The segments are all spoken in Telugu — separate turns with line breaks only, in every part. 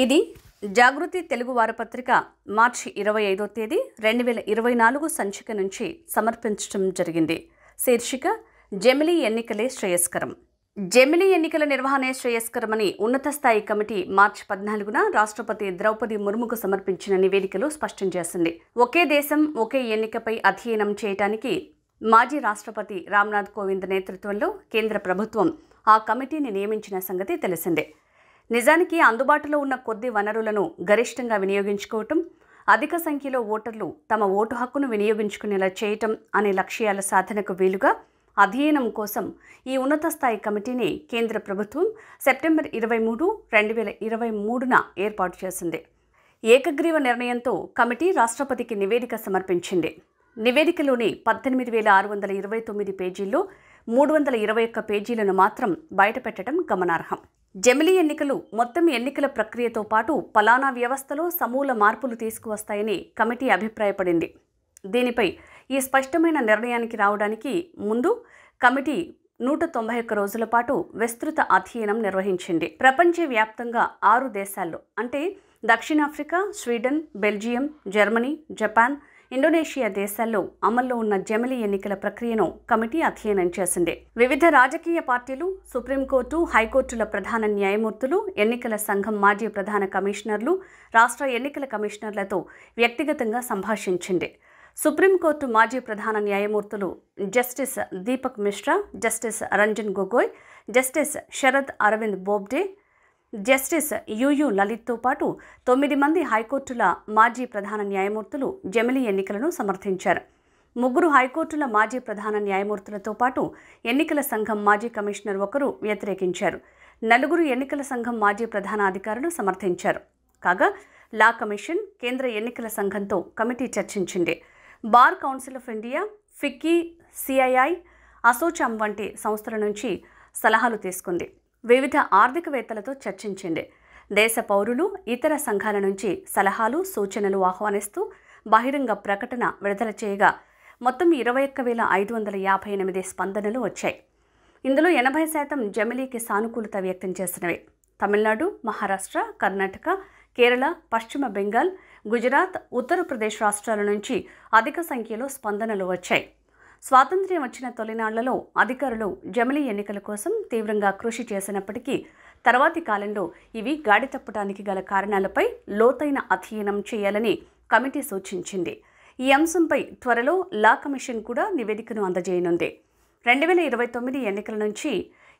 ఇది జాగృతి తెలుగు వారపత్రిక మార్చి 25వ తేదీ 2024 సంచిక నుంచి సమర్పించడం జరిగింది. శీర్షిక జమిలీ ఎన్నికలే శ్రేయస్కరం. జమిలీ ఎన్నికల నిర్వహణే శ్రేయస్కరమని ఉన్నత స్థాయి కమిటీ మార్చి 14న రాష్ట్రపతి ద్రౌపది ముర్ముకు సమర్పించిన నివేదికలో స్పష్టం చేసింది. ఒకే దేశం ఒకే ఎన్నికపై అధ్యయనం చేయడానికి మాజీ రాష్ట్రపతి రామ్నాథ్ కోవింద్ నేతృత్వంలో కేంద్ర ప్రభుత్వం ఆ కమిటీని నియమించిన సంగతి తెలిసిందే. నిజానికి అందుబాటులో ఉన్న కొద్ది వనరులను గరిష్టంగా వినియోగించుకోవటం, అధిక సంఖ్యలో ఓటర్లు తమ ఓటు హక్కును వినియోగించుకునేలా చేయటం అనే లక్ష్యాల సాధనకు వీలుగా అధ్యయనం కోసం ఈ ఉన్నత స్థాయి కమిటీని కేంద్ర ప్రభుత్వం సెప్టెంబర్ 23, 2023న ఏర్పాటు చేసింది. ఏకగ్రీవ నిర్ణయంతో కమిటీ రాష్ట్రపతికి నివేదిక సమర్పించింది. నివేదికలోని 18,629 పేజీల్లో 321 పేజీలను మాత్రం బయటపెట్టడం గమనార్హం. జమిలీ ఎన్నికలు మొత్తం ఎన్నికల ప్రక్రియతో పాటు పలానా వ్యవస్థలో సమూల మార్పులు తీసుకువస్తాయని కమిటీ అభిప్రాయపడింది. దీనిపై ఈ స్పష్టమైన నిర్ణయానికి రావడానికి ముందు కమిటీ 191 రోజుల పాటు విస్తృత అధ్యయనం నిర్వహించింది. ప్రపంచవ్యాప్తంగా 6 దేశాల్లో అంటే దక్షిణాఫ్రికా, Sweden, Belgium, Germany, Japan, Indonesia దేశాల్లో అమల్లో ఉన్న జమిలీ ఎన్నికల ప్రక్రియను కమిటీ అధ్యయనం చేసింది. వివిధ రాజకీయ పార్టీలు, సుప్రీంకోర్టు, హైకోర్టుల ప్రధాన న్యాయమూర్తులు, ఎన్నికల సంఘం మాజీ ప్రధాన కమిషనర్లు, రాష్ట్ర ఎన్నికల కమిషనర్లతో వ్యక్తిగతంగా సంభాషించింది. సుప్రీంకోర్టు మాజీ ప్రధాన న్యాయమూర్తులు justice Deepak Misra, justice Ranjan Gogoi, justice Sharad Arvind Bobde, justice UU లలిత్తో పాటు 9 మంది హైకోర్టుల మాజీ ప్రధాన న్యాయమూర్తులు జమిలీ ఎన్నికలను సమర్థించారు. 3 హైకోర్టుల మాజీ ప్రధాన న్యాయమూర్తులతో పాటు ఎన్నికల సంఘం మాజీ కమిషనర్ ఒకరు వ్యతిరేకించారు. 4 ఎన్నికల సంఘం మాజీ ప్రధాన అధికారులు సమర్థించారు. కాగా లా కమిషన్, కేంద్ర ఎన్నికల సంఘంతో కమిటీ చర్చించింది. Bar Council of India, FICCI, CII, Assocham వంటి సంస్థల నుంచి సలహాలు తీసుకుంది. వివిధ ఆర్థికవేత్తలతో చర్చించింది. దేశ పౌరులు, ఇతర సంఘాల నుంచి సలహాలు, సూచనలు ఆహ్వానిస్తూ బహిరంగ ప్రకటన విడుదల చేయగా మొత్తం 21,558 స్పందనలు వచ్చాయి. ఇందులో 80% జమిలీకి సానుకూలత వ్యక్తం చేసినవి. తమిళనాడు, మహారాష్ట్ర, కర్ణాటక, కేరళ, పశ్చిమ బెంగాల్, గుజరాత్, ఉత్తరప్రదేశ్ రాష్ట్రాల నుంచి అధిక సంఖ్యలో స్పందనలు వచ్చాయి. స్వాతంత్ర్యం వచ్చిన తొలినాళ్లలో అధికారులు జమిలీ ఎన్నికల కోసం తీవ్రంగా కృషి చేసినప్పటికీ తర్వాతి కాలంలో ఇవి గాడి తప్పడానికి గల కారణాలపై లోతైన అధ్యయనం చేయాలని కమిటీ సూచించింది. ఈ అంశంపై త్వరలో లా కమిషన్ కూడా నివేదికను అందజేయనుంది. 2029 ఎన్నికల నుంచి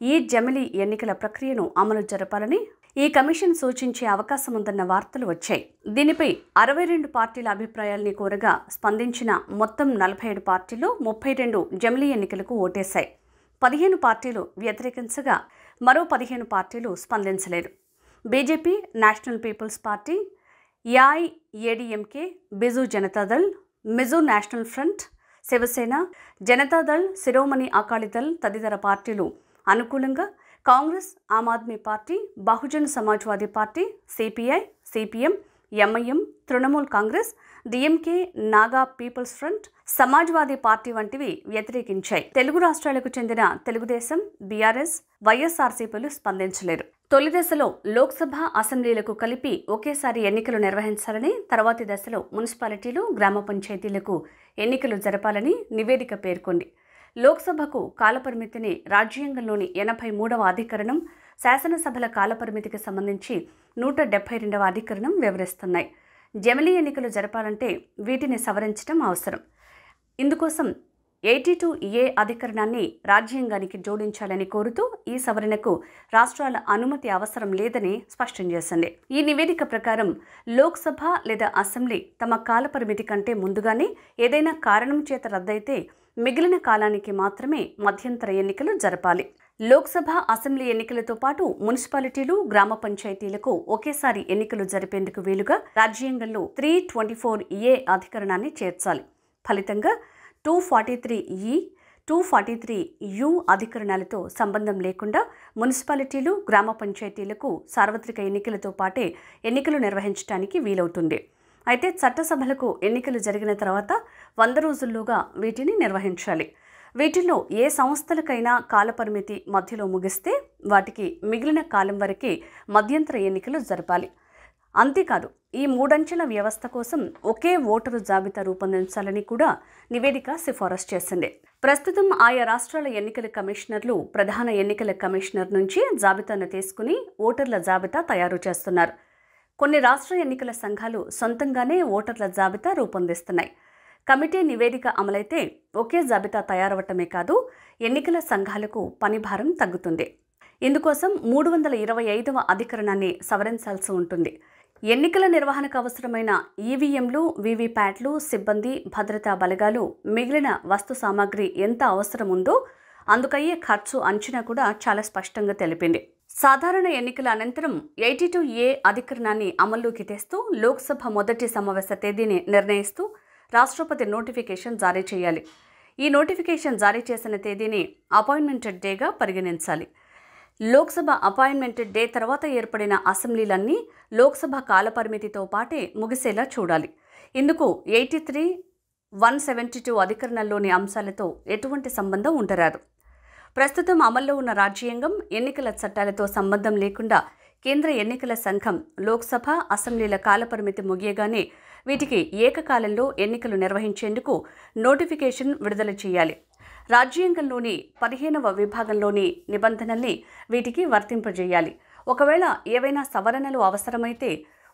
ఈ జమిలీ ఎన్నికల ప్రక్రియను అమలు జరపాలని ఈ కమిషన్ సూచించే అవకాశం ఉందన్న వార్తలు వచ్చాయి. దీనిపై 62 పార్టీల అభిప్రాయాల్ని కోరగా స్పందించిన మొత్తం 47 పార్టీలు 32 జమిలీ ఎన్నికలకు ఓటేశాయి. 15 పార్టీలు వ్యతిరేకించగా మరో 15 పార్టీలు స్పందించలేదు. BJP, national people's party, AIADMK, Biju Janata Dal, Mizo national front, Shiv Sena, Janata Dal, Shiromani Akali Dal తదితర పార్టీలు అనుకూలంగా, Congress, Aam Aadmi party, Bahujan Samajwadi party, CPI, CPM, MIM, Trinamool Congress, DMK, Naga people's front, Samajwadi party వంటివి వ్యతిరేకించాయి. తెలుగు రాష్ట్రాలకు చెందిన తెలుగుదేశం, బీఆర్ఎస్, వైఎస్ఆర్సీపీలు స్పందించలేదు. తొలి దశలో లోక్సభ, అసెంబ్లీలకు కలిపి ఒకేసారి ఎన్నికలు నిర్వహించాలని, తర్వాతి దశలో మున్సిపాలిటీలు, గ్రామ పంచాయతీలకు ఎన్నికలు జరపాలని నివేదిక పేర్కొంది. లోక్సభకు కాలపరిమితిని రాజ్యాంగంలోని 83వ అధికరణం, శాసనసభల కాలపరిమితికి సంబంధించి 172వ అధికరణం వివరిస్తున్నాయి. జమిలీ ఎన్నికలు జరపాలంటే వీటిని సవరించడం అవసరం. ఇందుకోసం 82A అధికరణాన్ని రాజ్యాంగానికి జోడించాలని కోరుతూ ఈ సవరణకు రాష్ట్రాల అనుమతి అవసరం లేదని స్పష్టం చేసింది. ఈ నివేదిక ప్రకారం లోక్సభ లేదా అసెంబ్లీ తమ కాలపరిమితి కంటే ముందుగానే ఏదైనా కారణం చేత రద్దయితే మిగిలిన కాలానికి మాత్రమే మధ్యంతర ఎన్నికలు జరపాలి. లోక్సభ, అసెంబ్లీ ఎన్నికలతో పాటు మున్సిపాలిటీలు, గ్రామ పంచాయతీలకు ఒకేసారి ఎన్నికలు జరిపేందుకు వీలుగా రాజ్యాంగంలో 324A అధికరణాన్ని చేర్చాలి. ఫలితంగా 243E, 243U అధికరణాలతో సంబంధం లేకుండా మున్సిపాలిటీలు, గ్రామ పంచాయతీలకు సార్వత్రిక ఎన్నికలతో పాటే ఎన్నికలు నిర్వహించడానికి వీలవుతుంది. అయితే చట్టసభలకు ఎన్నికలు జరిగిన తర్వాత 100 రోజుల్లోగా వీటిని నిర్వహించాలి. వీటిల్లో ఏ సంస్థలకైనా కాలపరిమితి మధ్యలో ముగిస్తే వాటికి మిగిలిన కాలం వరకే మధ్యంతర ఎన్నికలు జరపాలి. అంతేకాదు ఈ మూడంచెల వ్యవస్థ కోసం ఒకే ఓటరు జాబితా రూపొందించాలని కూడా నివేదిక సిఫారసు చేసింది. ప్రస్తుతం ఆయా రాష్ట్రాల ఎన్నికల కమిషనర్లు ప్రధాన ఎన్నికల కమిషనర్ నుంచి జాబితాను తీసుకుని ఓటర్ల జాబితా తయారు చేస్తున్నారు. కొన్ని రాష్ట్ర ఎన్నికల సంఘాలు సొంతంగానే ఓటర్ల జాబితా రూపొందిస్తున్నాయి. కమిటీ నివేదిక అమలైతే ఒకే జాబితా తయారవటమే కాదు, ఎన్నికల సంఘాలకు పనిభారం తగ్గుతుంది. ఇందుకోసం 325వ అధికరణాన్ని సవరించాల్సి ఉంటుంది. ఎన్నికల నిర్వహణకు అవసరమైన ఈవీఎంలు, వీవీప్యాట్లు, సిబ్బంది, భద్రతా బలగాలు, మిగిలిన వస్తు సామాగ్రి ఎంత అవసరం ఉందో అందుకయ్యే ఖర్చు అంచనా కూడా చాలా స్పష్టంగా తెలిపింది. సాధారణ ఎన్నికల అనంతరం 82A అధికరణాన్ని అమల్లోకి తెస్తూ లోక్సభ మొదటి సమావేశ తేదీని నిర్ణయిస్తూ రాష్ట్రపతి నోటిఫికేషన్ జారీ చేయాలి. ఈ నోటిఫికేషన్ జారీ చేసిన తేదీని అపాయింట్మెంటెడ్ డేగా పరిగణించాలి. లోక్సభ అపాయింట్మెంటెడ్ డే తర్వాత ఏర్పడిన అసెంబ్లీలన్నీ లోక్సభ కాలపరిమితితో పాటే ముగిసేలా చూడాలి. ఇందుకు 83, 172 అధికరణల్లోని అంశాలతో ఎటువంటి సంబంధం ఉండరాదు. ప్రస్తుతం అమల్లో ఉన్న రాజ్యాంగం, ఎన్నికల చట్టాలతో సంబంధం లేకుండా కేంద్ర ఎన్నికల సంఘం లోక్సభ, అసెంబ్లీల కాలపరిమితి ముగియగానే వీటికి ఏకకాలంలో ఎన్నికలు నిర్వహించేందుకు నోటిఫికేషన్ విడుదల చేయాలి. రాజ్యాంగంలోని 15వ విభాగంలోని నిబంధనల్ని వీటికి వర్తింపజేయాలి. ఒకవేళ ఏవైనా సవరణలు అవసరమైతే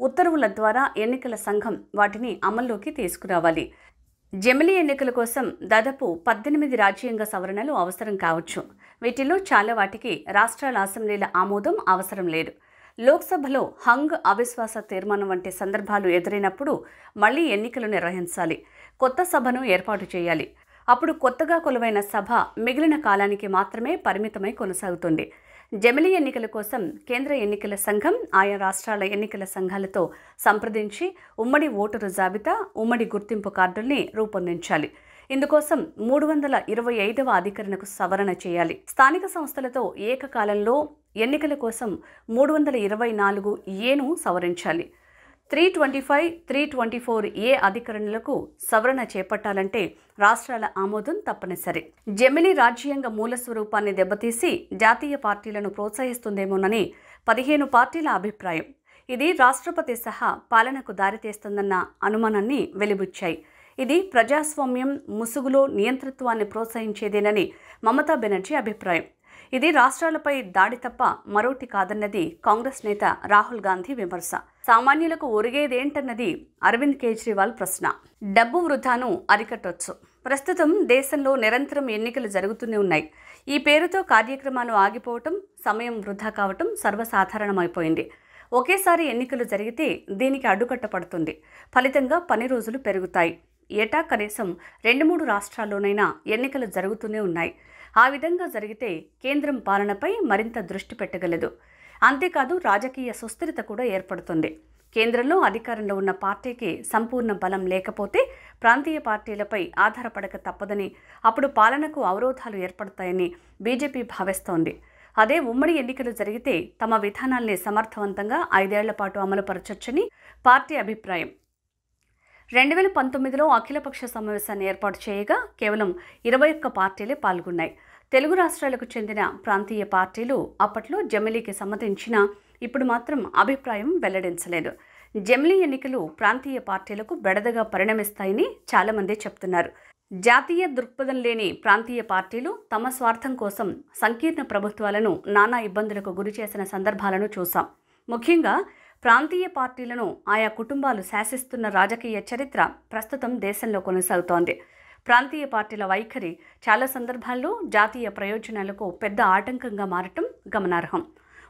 ఉత్తర్వుల ద్వారా ఎన్నికల సంఘం వాటిని అమల్లోకి తీసుకురావాలి. జమిలీ ఎన్నికల కోసం దాదాపు 18 రాజ్యాంగ సవరణలు అవసరం కావచ్చు. వీటిలో చాలా వాటికి రాష్ట్రాల అసెంబ్లీల ఆమోదం అవసరం లేదు. లోక్సభలో హంగ్ అవిశ్వాస తీర్మానం వంటి సందర్భాలు ఎదురైనప్పుడు మళ్లీ ఎన్నికలు నిర్వహించాలి. కొత్త సభను ఏర్పాటు చేయాలి. అప్పుడు కొత్తగా కొలువైన సభ మిగిలిన కాలానికి మాత్రమే పరిమితమై కొనసాగుతుంది. జమిలీ ఎన్నికల కోసం కేంద్ర ఎన్నికల సంఘం ఆయా రాష్ట్రాల ఎన్నికల సంఘాలతో సంప్రదించి ఉమ్మడి ఓటరు జాబితా, ఉమ్మడి గుర్తింపు కార్డుల్ని రూపొందించాలి. ఇందుకోసం 325వ అధికరణకు సవరణ చేయాలి. స్థానిక సంస్థలతో ఏకకాలంలో ఎన్నికల కోసం 324Aను సవరించాలి. 325, 324A అధికరణలకు సవరణ చేపట్టాలంటే రాష్ట్రాల ఆమోదం తప్పనిసరి. జమిలీ రాజ్యాంగ మూల స్వరూపాన్ని దెబ్బతీసి జాతీయ పార్టీలను ప్రోత్సహిస్తుందేమోనని 15 పార్టీల అభిప్రాయం. ఇది రాష్ట్రపతి సహా పాలనకు దారితీస్తుందన్న అనుమానాన్ని వెలిబుచ్చాయి. ఇది ప్రజాస్వామ్యం ముసుగులో నియంతృత్వాన్ని ప్రోత్సహించేదేనని మమతా బెనర్జీ అభిప్రాయం. ఇది రాష్ట్రాలపై దాడి తప్ప మరోటి కాదన్నది కాంగ్రెస్ నేత రాహుల్ గాంధీ విమర్శ. సామాన్యులకు ఒరిగేదేంటన్నది అరవింద్ కేజ్రీవాల్ ప్రశ్న. డబ్బు వృధాను అరికట్టొచ్చు. ప్రస్తుతం దేశంలో నిరంతరం ఎన్నికలు జరుగుతూనే ఉన్నాయి. ఈ పేరుతో కార్యక్రమాలు ఆగిపోవటం, సమయం వృధా కావటం సర్వసాధారణమైపోయింది. ఒకేసారి ఎన్నికలు జరిగితే దీనికి అడ్డుకట్ట పడుతుంది. ఫలితంగా పని రోజులు పెరుగుతాయి. ఏటా కనీసం 2-3 రాష్ట్రాల్లోనైనా ఎన్నికలు జరుగుతూనే ఉన్నాయి. ఆ విధంగా జరిగితే కేంద్రం పాలనపై మరింత దృష్టి పెట్టగలదు. అంతేకాదు రాజకీయ సుస్థిరత కూడా ఏర్పడుతుంది. కేంద్రంలో అధికారంలో ఉన్న పార్టీకి సంపూర్ణ బలం లేకపోతే ప్రాంతీయ పార్టీలపై ఆధారపడక తప్పదని, అప్పుడు పాలనకు అవరోధాలు ఏర్పడతాయని బీజేపీ భావిస్తోంది. అదే ఉమ్మడి ఎన్నికలు జరిగితే తమ విధానాల్ని సమర్థవంతంగా 5 ఏళ్ల పాటు అమలుపరచొచ్చని పార్టీ అభిప్రాయం. 2019లో అఖిలపక్ష సమావేశాన్ని ఏర్పాటు చేయగా కేవలం 21 పార్టీలే పాల్గొన్నాయి. తెలుగు రాష్ట్రాలకు చెందిన ప్రాంతీయ పార్టీలు అప్పట్లో జమిలీకి సమ్మతించినా ఇప్పుడు మాత్రం అభిప్రాయం వెల్లడించలేదు. జమిలీ ఎన్నికలు ప్రాంతీయ పార్టీలకు బెడదగా పరిణమిస్తాయని చాలామంది చెప్తున్నారు. జాతీయ దృక్పథం లేని ప్రాంతీయ పార్టీలు తమ స్వార్థం కోసం సంకీర్ణ ప్రభుత్వాలను నానా ఇబ్బందులకు గురి చేసిన సందర్భాలను చూసాం. ముఖ్యంగా ప్రాంతీయ పార్టీలను ఆయా కుటుంబాలు శాసిస్తున్న రాజకీయ చరిత్ర ప్రస్తుతం దేశంలో కొనసాగుతోంది. ప్రాంతీయ పార్టీల వైఖరి చాలా సందర్భాల్లో జాతీయ ప్రయోజనాలకు పెద్ద ఆటంకంగా మారటం గమనార్హం.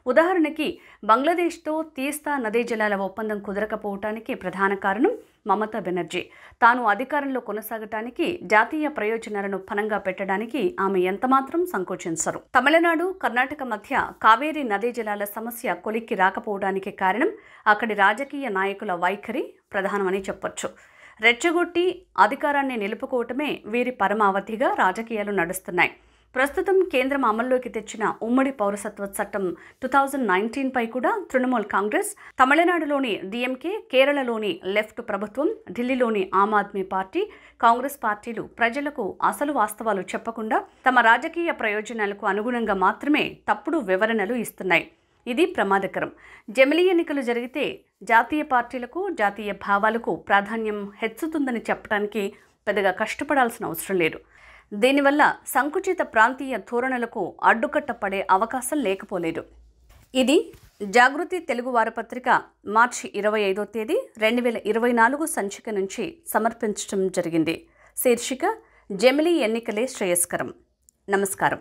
ఉదాహరణకి బంగ్లాదేశ్తో తీస్తా నదీ జలాల ఒప్పందం కుదరకపోవటానికి ప్రధాన కారణం మమతా బెనర్జీ. తాను అధికారంలో కొనసాగటానికి, జాతీయ ప్రయోజనాలను పణంగా పెట్టడానికి ఆమె ఎంతమాత్రం సంకోచించరు. తమిళనాడు, కర్ణాటక మధ్య కావేరీ నదీ జలాల సమస్య కొలిక్కి రాకపోవడానికి కారణం అక్కడి రాజకీయ నాయకుల వైఖరి ప్రధానమని చెప్పొచ్చు. రెచ్చగొట్టి అధికారాన్ని నిలుపుకోవటమే వీరి పరమావధిగా రాజకీయాలు నడుస్తున్నాయి. ప్రస్తుతం కేంద్రం అమల్లోకి తెచ్చిన ఉమ్మడి పౌరసత్వ చట్టం 2019పై కూడా తృణమూల్ కాంగ్రెస్, తమిళనాడులోని డిఎంకే, కేరళలోని లెఫ్ట్ ప్రభుత్వం, ఢిల్లీలోని ఆమ్ ఆద్మీ పార్టీ, కాంగ్రెస్ పార్టీలు ప్రజలకు అసలు వాస్తవాలు చెప్పకుండా తమ రాజకీయ ప్రయోజనాలకు అనుగుణంగా మాత్రమే తప్పుడు వివరణలు ఇస్తున్నాయి. ఇది ప్రమాదకరం. జమిలీ ఎన్నికలు జరిగితే జాతీయ పార్టీలకు, జాతీయ భావాలకు ప్రాధాన్యం హెచ్చుతుందని చెప్పడానికి పెద్దగా కష్టపడాల్సిన అవసరం లేదు. దీనివల్ల సంకుచిత ప్రాంతీయ ధోరణులకు అడ్డుకట్ట పడే అవకాశం లేకపోలేదు. ఇది జాగృతి తెలుగు వారపత్రిక మార్చి 25వ తేదీ 2024 సంచిక నుంచి సమర్పించడం జరిగింది. శీర్షిక జమిలీ ఎన్నికలే శ్రేయస్కరం. నమస్కారం.